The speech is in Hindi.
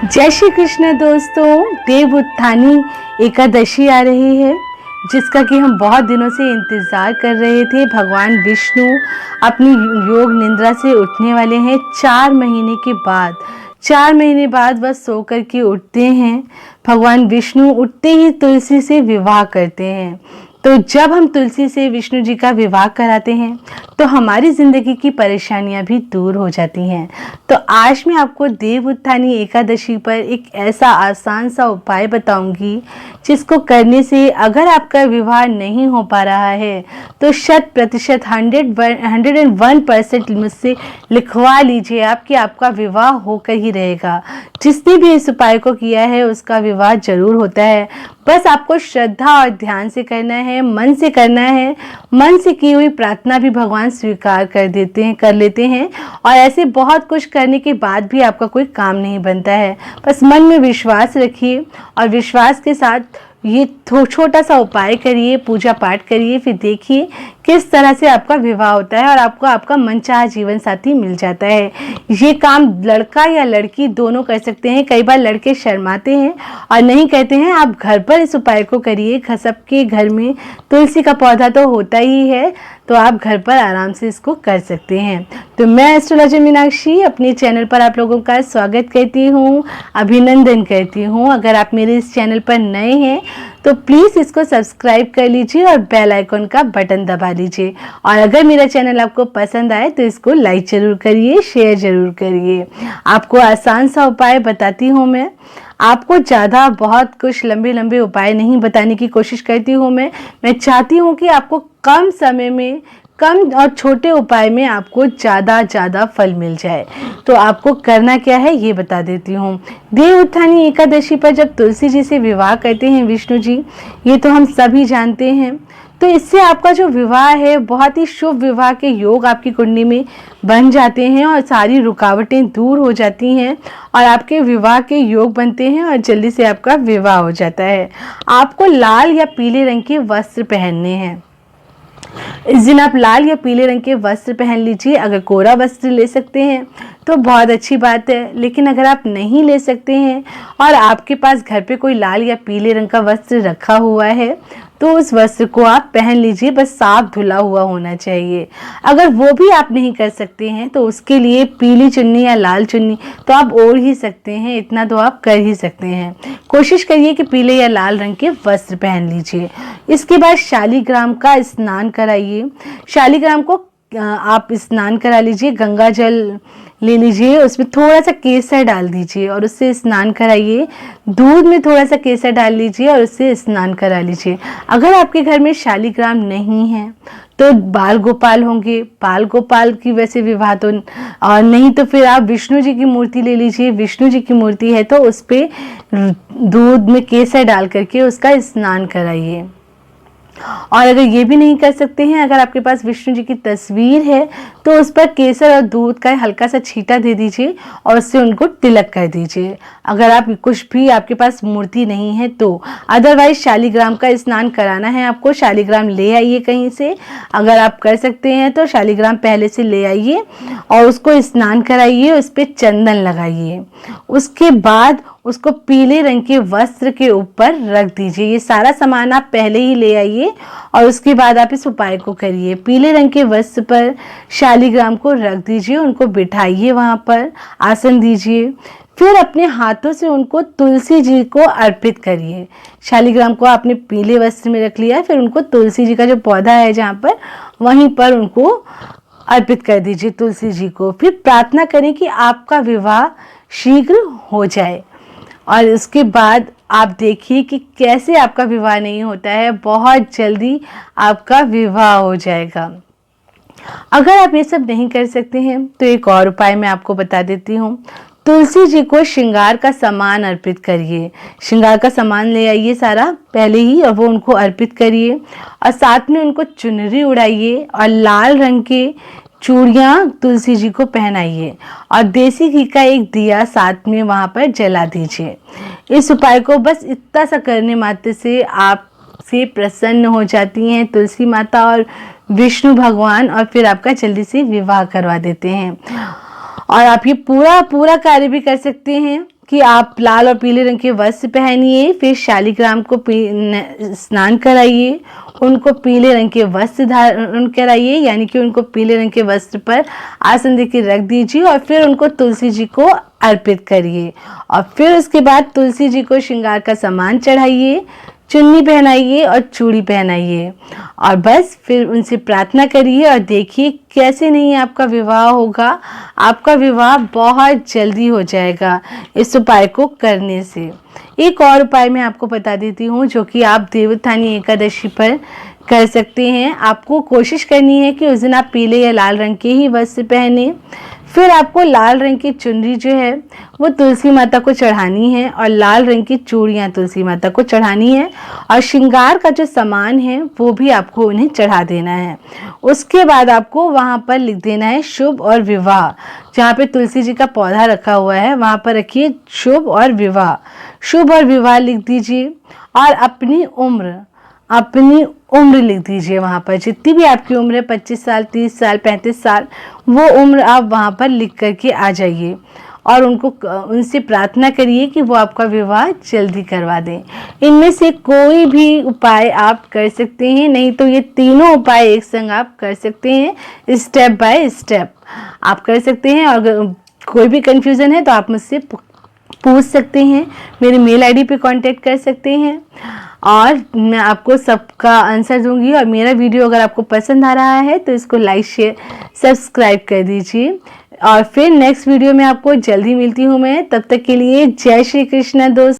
जय श्री कृष्ण दोस्तों। देव उत्थानी एकादशी आ रही है, जिसका कि हम बहुत दिनों से इंतज़ार कर रहे थे। भगवान विष्णु अपनी योग निद्रा से उठने वाले हैं 4 महीने के बाद। 4 महीने बाद वह सो कर के उठते हैं। भगवान विष्णु उठते ही तुलसी से विवाह करते हैं। तो जब हम तुलसी से विष्णु जी का विवाह कराते हैं तो हमारी ज़िंदगी की परेशानियां भी दूर हो जाती हैं। तो आज मैं आपको देव उत्थानी एकादशी पर एक ऐसा आसान सा उपाय बताऊंगी, जिसको करने से अगर आपका विवाह नहीं हो पा रहा है तो 101% मुझसे लिखवा लीजिए आप कि आपका विवाह होकर ही रहेगा। जिसने भी इस उपाय को किया है उसका विवाह जरूर होता है। बस आपको श्रद्धा और ध्यान से करना है, मन से करना है। मन से की हुई प्रार्थना भी भगवान स्वीकार कर लेते हैं। और ऐसे बहुत कुछ करने के बाद भी आपका कोई काम नहीं बनता है। बस मन में विश्वास रखिए और विश्वास के साथ ये छोटा सा उपाय करिए, पूजा पाठ करिए, फिर देखिए किस तरह से आपका विवाह होता है और आपको आपका मनचाहा जीवन साथी मिल जाता है। ये काम लड़का या लड़की दोनों कर सकते हैं। कई बार लड़के शर्माते हैं और नहीं कहते हैं। आप घर पर इस उपाय को करिए। सबके घर में तुलसी का पौधा तो होता ही है, तो आप घर पर आराम से इसको कर सकते हैं। तो मैं एस्ट्रोलॉजर मीनाक्षी अपने चैनल पर आप लोगों का स्वागत करती हूँ, अभिनंदन करती हूँ। अगर आप मेरे इस चैनल पर नए हैं तो प्लीज़ इसको सब्सक्राइब कर लीजिए और बेल आइकन का बटन दबा लीजिए। और अगर मेरा चैनल आपको पसंद आए तो इसको लाइक ज़रूर करिए, शेयर ज़रूर करिए। आपको आसान सा उपाय बताती हूँ मैं। आपको ज़्यादा बहुत कुछ लंबे उपाय नहीं बताने की कोशिश करती हूँ मैं चाहती हूँ कि आपको कम समय में, कम और छोटे उपाय में आपको ज़्यादा फल मिल जाए। तो आपको करना क्या है ये बता देती हूँ। देव उत्थानी एकादशी पर जब तुलसी जी से विवाह करते हैं विष्णु जी, ये तो हम सभी जानते हैं। तो इससे आपका जो विवाह है बहुत ही शुभ विवाह के योग आपकी कुंडली में बन जाते हैं और सारी रुकावटें दूर हो जाती हैं और आपके विवाह के योग बनते हैं और जल्दी से आपका विवाह हो जाता है। आपको लाल या पीले रंग के वस्त्र पहनने हैं। इस दिन आप लाल या पीले रंग के वस्त्र पहन लीजिए। अगर कोरा वस्त्र ले सकते हैं तो बहुत अच्छी बात है, लेकिन अगर आप नहीं ले सकते हैं और आपके पास घर पे कोई लाल या पीले रंग का वस्त्र रखा हुआ है तो उस वस्त्र को आप पहन लीजिए। बस साफ धुला हुआ होना चाहिए। अगर वो भी आप नहीं कर सकते हैं तो उसके लिए पीली चुन्नी या लाल चुन्नी तो आप ओढ़ ही सकते हैं। इतना तो आप कर ही सकते हैं। कोशिश करिए कि पीले या लाल रंग के वस्त्र पहन लीजिए। इसके बाद शालिग्राम का स्नान कराइए। शालिग्राम को आप स्नान करा लीजिए। गंगा जल ले लीजिए, उसमें थोड़ा सा केसर डाल दीजिए और उससे स्नान कराइए। दूध में थोड़ा सा केसर डाल लीजिए और उससे स्नान करा लीजिए। अगर आपके घर में शालिग्राम नहीं है तो बाल गोपाल होंगे। बाल गोपाल की वैसे विवाह तो और नहीं तो फिर आप विष्णु जी की मूर्ति ले लीजिए। विष्णु जी की मूर्ति है तो उस पर दूध में केसर डाल करके उसका स्नान कराइए। और अगर ये भी नहीं कर सकते हैं, अगर आपके पास विष्णु जी की तस्वीर है तो उस पर केसर और दूध का हल्का सा छींटा दे दीजिए और उससे उनको तिलक कर दीजिए। अगर आप कुछ भी आपके पास मूर्ति नहीं है तो अदरवाइज शालिग्राम का स्नान कराना है आपको। शालिग्राम ले आइए कहीं से। अगर आप कर सकते हैं तो शालिग्राम पहले से ले आइए और उसको स्नान कराइए, उस पर चंदन लगाइए। उसके बाद उसको पीले रंग के वस्त्र के ऊपर रख दीजिए। ये सारा सामान आप पहले ही ले आइए और उसके बाद आप इस उपाय को करिए। पीले रंग के वस्त्र पर शालिग्राम को रख दीजिए, उनको बिठाइए, वहाँ पर आसन दीजिए। फिर अपने हाथों से उनको तुलसी जी को अर्पित करिए। शालिग्राम को आपने पीले वस्त्र में रख लिया, फिर उनको तुलसी जी का जो पौधा है जहाँ पर, वहीं पर उनको अर्पित कर दीजिए तुलसी जी को। फिर प्रार्थना करें कि आपका विवाह शीघ्र हो जाए। और उसके बाद आप देखिए कि कैसे आपका विवाह नहीं होता है, बहुत जल्दी आपका विवाह हो जाएगा। अगर आप ये सब नहीं कर सकते हैं तो एक और उपाय मैं आपको बता देती हूँ। तुलसी जी को श्रृंगार का सामान अर्पित करिए। श्रृंगार का सामान ले आइए सारा पहले ही और वो उनको अर्पित करिए और साथ में उनको चुनरी उड़ाइए और लाल रंग के चूड़ियाँ तुलसी जी को पहनाइए और देसी घी का एक दिया साथ में वहाँ पर जला दीजिए। इस उपाय को बस इतना सा करने मात्र से आप से प्रसन्न हो जाती हैं तुलसी माता और विष्णु भगवान, और फिर आपका जल्दी से विवाह करवा देते हैं। और आप ये पूरा कार्य भी कर सकते हैं कि आप लाल और पीले रंग के वस्त्र पहनिए, फिर शालिग्राम को स्नान कराइए, उनको पीले रंग के वस्त्र धारण कराइए, यानी कि उनको पीले रंग के वस्त्र पर आसन देकर रख दीजिए और फिर उनको तुलसी जी को अर्पित करिए। और फिर उसके बाद तुलसी जी को श्रृंगार का सामान चढ़ाइए, चुन्नी पहनाइए और चूड़ी पहनाइए और बस फिर उनसे प्रार्थना करिए और देखिए कैसे नहीं आपका विवाह होगा। आपका विवाह बहुत जल्दी हो जाएगा इस उपाय को करने से। एक और उपाय मैं आपको बता देती हूँ जो कि आप देवोत्थानी एकादशी पर कर सकते हैं। आपको कोशिश करनी है कि उस दिन आप पीले या लाल रंग के ही वस्त्र पहने। फिर आपको लाल रंग की चुनरी जो है वो तुलसी माता को चढ़ानी है और लाल रंग की चूड़ियाँ तुलसी माता को चढ़ानी है और श्रृंगार का जो सामान है वो भी आपको उन्हें चढ़ा देना है। उसके बाद आपको वहाँ पर लिख देना है शुभ और विवाह। जहाँ पे तुलसी जी का पौधा रखा हुआ है वहाँ पर रखिए शुभ और विवाह। शुभ और विवाह लिख दीजिए और अपनी उम्र लिख दीजिए। वहाँ पर जितनी भी आपकी उम्र है, 25 साल, 30 साल, 35 साल, वो उम्र आप वहाँ पर लिख करके आ जाइए और उनसे प्रार्थना करिए कि वो आपका विवाह जल्दी करवा दें। इनमें से कोई भी उपाय आप कर सकते हैं, नहीं तो ये तीनों उपाय एक संग आप कर सकते हैं, स्टेप बाय स्टेप आप कर सकते हैं। और कोई भी कन्फ्यूज़न है तो आप मुझसे पूछ सकते हैं, मेरे मेल आईडी पे कांटेक्ट कर सकते हैं और मैं आपको सबका आंसर दूंगी। और मेरा वीडियो अगर आपको पसंद आ रहा है तो इसको लाइक, शेयर, सब्सक्राइब कर दीजिए और फिर नेक्स्ट वीडियो में आपको जल्दी मिलती हूँ मैं। तब तक के लिए जय श्री कृष्ण दोस्त।